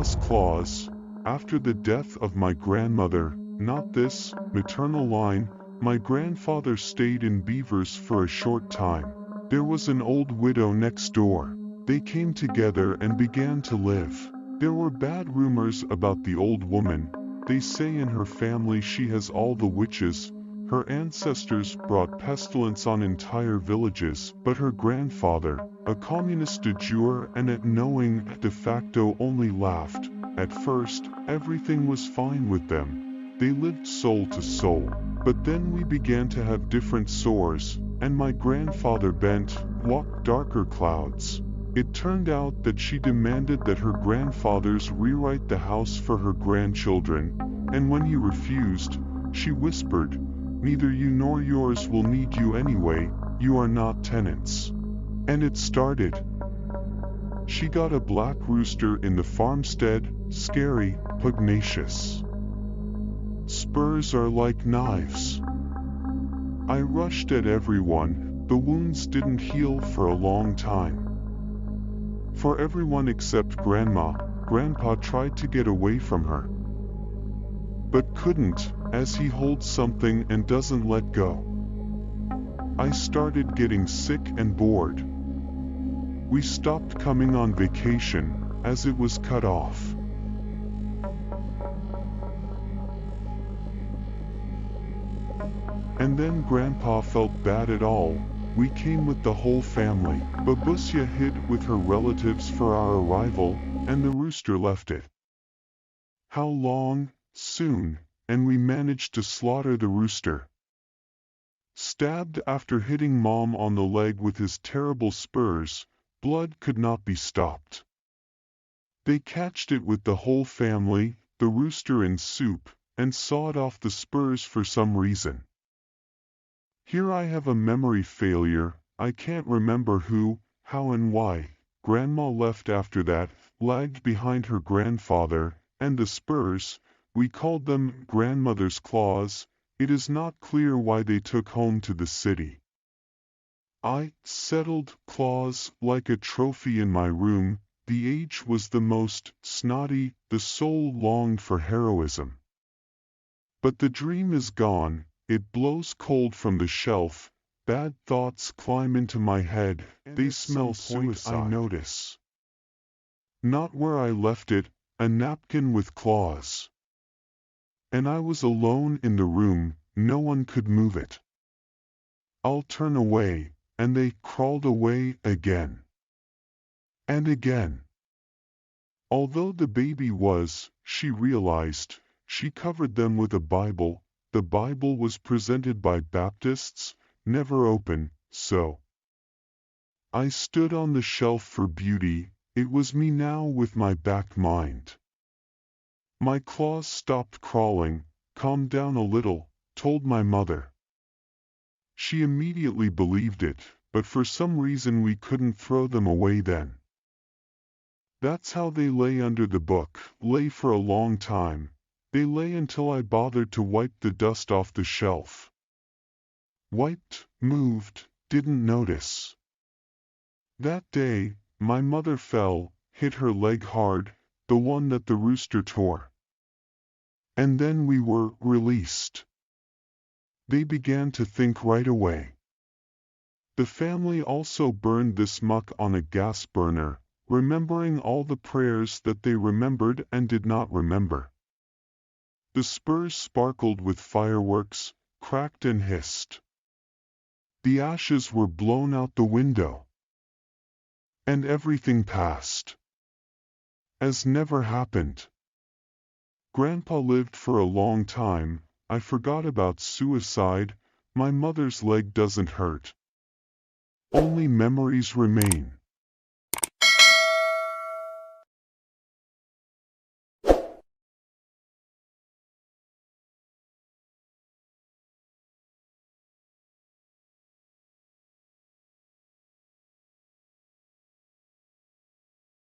Claus. After the death of my grandmother, not this maternal line, my grandfather stayed in Beavers for a short time. There was an old widow next door. They came together and began to live. There were bad rumors about the old woman. They say in her family she has all the witches. Her ancestors brought pestilence on entire villages, but her grandfather, a communist de jure and at knowing de facto, only laughed. At first, everything was fine with them. They lived soul to soul. But then we began to have different sores, and my grandfather walked darker clouds. It turned out that she demanded that her grandfathers rewrite the house for her grandchildren, and when he refused, she whispered, "Neither you nor yours will need you anyway, you are not tenants." And it started. She got a black rooster in the farmstead, scary, pugnacious. Spurs are like knives. I rushed at everyone. The wounds didn't heal for a long time. For everyone except Grandma, Grandpa tried to get away from her, but couldn't, as he holds something and doesn't let go. I started getting sick and bored. We stopped coming on vacation, as it was cut off. And then Grandpa felt bad at all. We came with the whole family. Babushka hid with her relatives for our arrival, and the rooster left it. How long? Soon, and we managed to slaughter the rooster. Stabbed after hitting Mom on the leg with his terrible spurs, blood could not be stopped. They catched it with the whole family, the rooster in soup, and sawed off the spurs for some reason. Here I have a memory failure. I can't remember who, how and why. Grandma left after that, lagged behind her grandfather, and the Spurs, we called them grandmother's claws. It is not clear why they took home to the city. I settled claws like a trophy in my room. The age was the most snotty, the soul longed for heroism. But the dream is gone. It blows cold from the shelf. Bad thoughts climb into my head. They smell suicide. I notice. Not where I left it, a napkin with claws. And I was alone in the room, no one could move it. I'll turn away, and they crawled away again. And again. Although the baby was, she realized, she covered them with a Bible. The Bible was presented by Baptists, never open, so I stood on the shelf for beauty. It was me now with my back mind. My claws stopped crawling, calmed down a little, told my mother. She immediately believed it, but for some reason we couldn't throw them away then. That's how they lay under the book, lay for a long time. They lay until I bothered to wipe the dust off the shelf. Wiped, moved, didn't notice. That day, my mother fell, hit her leg hard, the one that the rooster tore. And then we were released. They began to think right away. The family also burned this muck on a gas burner, remembering all the prayers that they remembered and did not remember. The Spurs sparkled with fireworks, cracked and hissed. The ashes were blown out the window. And everything passed. As never happened. Grandpa lived for a long time. I forgot about suicide. My mother's leg doesn't hurt. Only memories remain.